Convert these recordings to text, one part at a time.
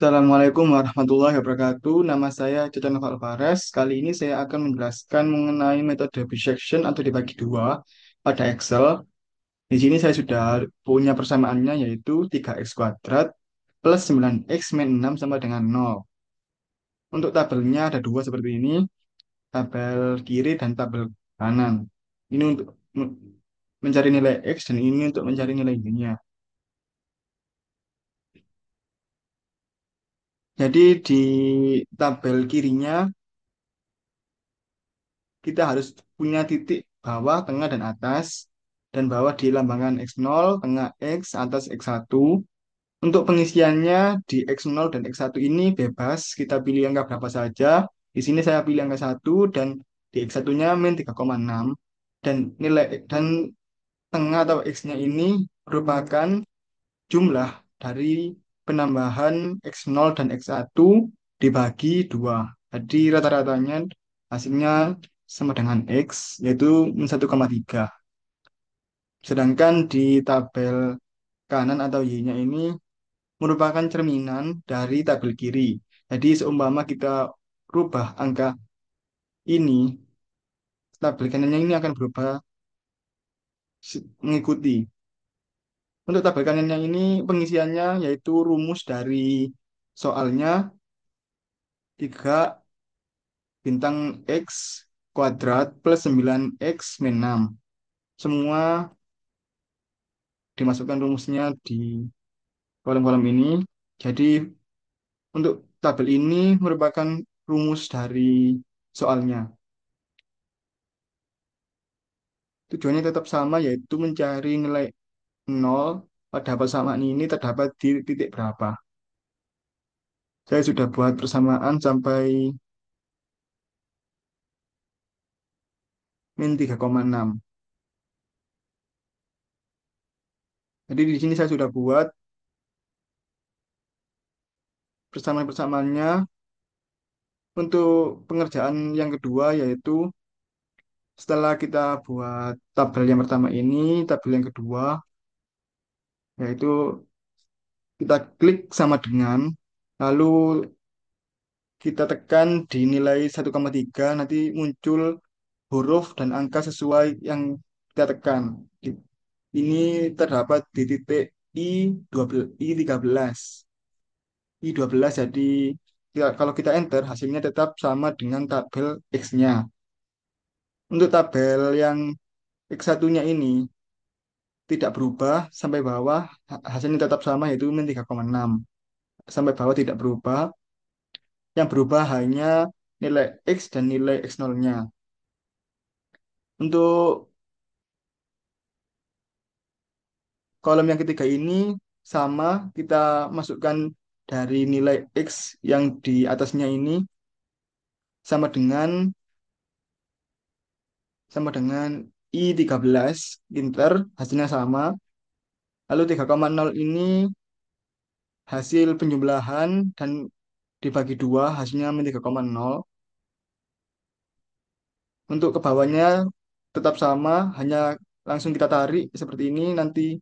Assalamualaikum warahmatullahi wabarakatuh. Nama saya Cetan Alvarez. Kali ini saya akan menjelaskan mengenai metode bisection atau dibagi dua pada Excel. Di sini saya sudah punya persamaannya yaitu 3x kuadrat plus 9x min 6 sama dengan 0. Untuk tabelnya ada dua seperti ini, tabel kiri dan tabel kanan. Ini untuk mencari nilai x dan ini untuk mencari nilai y-nya. Jadi di tabel kirinya kita harus punya titik bawah, tengah, dan atas. Dan bawah dilambangkan X0, tengah X, atas X1. Untuk pengisiannya di X0 dan X1 ini bebas, kita pilih angka berapa saja. Di sini saya pilih angka 1 dan di X1-nya min 3,6. Dan tengah atau X-nya ini merupakan jumlah dari penambahan X0 dan X1 dibagi 2. Jadi rata-ratanya hasilnya sama dengan X, yaitu min 1,3. Sedangkan di tabel kanan atau Y-nya ini merupakan cerminan dari tabel kiri. Jadi seumpama kita rubah angka ini, tabel kanannya ini akan berubah mengikuti. Untuk tabel kanannya ini pengisiannya yaitu rumus dari soalnya 3 bintang X kuadrat plus 9X min 6. Semua dimasukkan rumusnya di kolom-kolom ini. Jadi untuk tabel ini merupakan rumus dari soalnya. Tujuannya tetap sama yaitu mencari nilai nol pada persamaan ini terdapat di titik berapa. Saya sudah buat persamaan sampai min 3,6. Jadi di sini saya sudah buat persamaan-persamaannya untuk pengerjaan yang kedua yaitu setelah kita buat tabel yang pertama ini, tabel yang kedua yaitu kita klik sama dengan, lalu kita tekan di nilai 1,3, nanti muncul huruf dan angka sesuai yang kita tekan. Ini terdapat di titik I12, I13. I12 jadi kalau kita enter hasilnya tetap sama dengan tabel X-nya. Untuk tabel yang X1-nya ini tidak berubah sampai bawah, hasilnya tetap sama yaitu min 3,6. Sampai bawah tidak berubah, yang berubah hanya nilai X dan nilai X0-nya. Untuk kolom yang ketiga ini sama, kita masukkan dari nilai X yang di atasnya ini sama dengan sama dengan I13 Inter, hasilnya sama. Lalu 3,0 ini hasil penjumlahan dan dibagi dua hasilnya min 3,0. Untuk ke bawahnya tetap sama, hanya langsung kita tarik seperti ini, nanti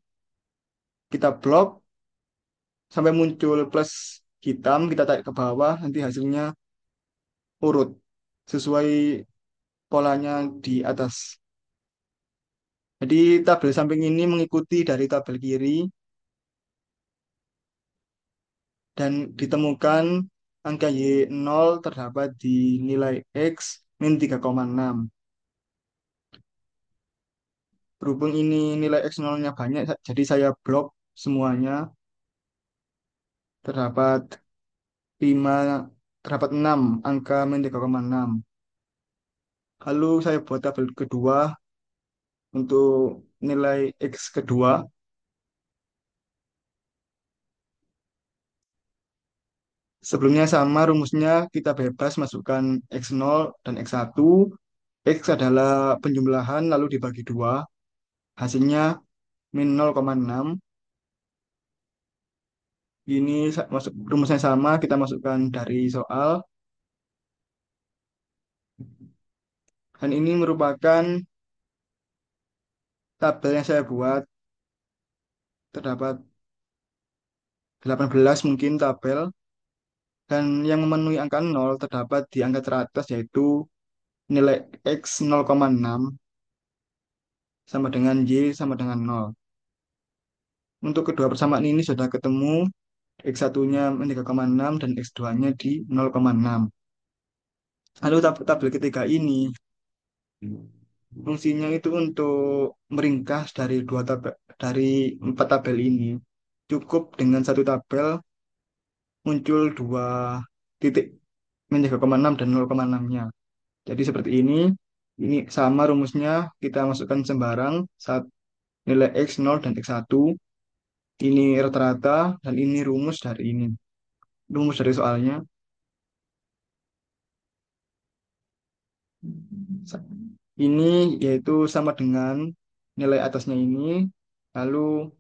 kita blok sampai muncul plus hitam, kita tarik ke bawah, nanti hasilnya urut sesuai polanya di atas. Jadi tabel samping ini mengikuti dari tabel kiri dan ditemukan angka Y0 terdapat di nilai X min 3,6. Berhubung ini nilai X0-nya banyak, jadi saya blok semuanya. Terdapat 5, terdapat 6 angka min 3,6. Lalu saya buat tabel kedua untuk nilai X kedua. Sebelumnya sama rumusnya, kita bebas masukkan X0 dan X1. X adalah penjumlahan lalu dibagi dua. Hasilnya min 0,6. Ini masuk rumusnya sama, kita masukkan dari soal. Dan ini merupakan tabel yang saya buat. Terdapat 18 mungkin tabel. Dan yang memenuhi angka nol terdapat di angka teratas yaitu nilai X 0,6 sama dengan Y sama dengan nol. Untuk kedua persamaan ini sudah ketemu, X1-nya 3,6 dan X2-nya di 0,6. Lalu tabel ketiga ini fungsinya itu untuk meringkas dari dari empat tabel ini. Cukup dengan satu tabel muncul dua titik min 3,6 dan 0,6-nya. Jadi seperti ini sama rumusnya kita masukkan sembarang saat nilai X 0 dan X1. Ini rata-rata dan ini rumus dari soalnya. Ini yaitu sama dengan nilai atasnya ini, lalu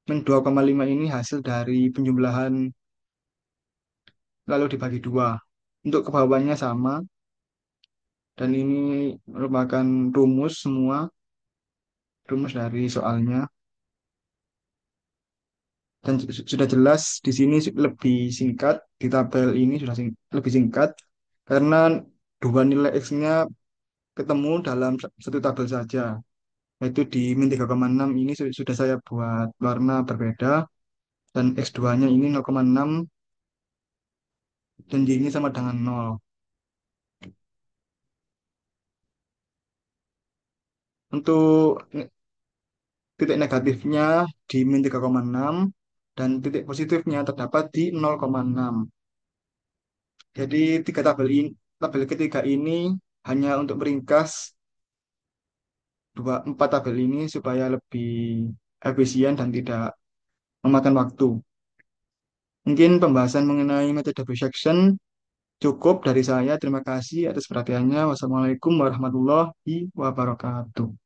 min 2,5 ini hasil dari penjumlahan lalu dibagi dua. Untuk ke bawahnya sama, dan ini merupakan rumus dari soalnya. Dan sudah jelas di sini lebih singkat, di tabel ini sudah lebih singkat, karena dua nilai X-nya ketemu dalam satu tabel saja. Yaitu di min 3,6 ini sudah saya buat warna berbeda, dan X2-nya ini 0,6 dan Y-nya sama dengan nol. Untuk titik negatifnya di min 3,6 dan titik positifnya terdapat di 0,6. Jadi tabel ketiga ini hanya untuk meringkas empat tabel ini supaya lebih efisien dan tidak memakan waktu. Mungkin pembahasan mengenai metode bisection cukup dari saya. Terima kasih atas perhatiannya. Wassalamualaikum warahmatullahi wabarakatuh.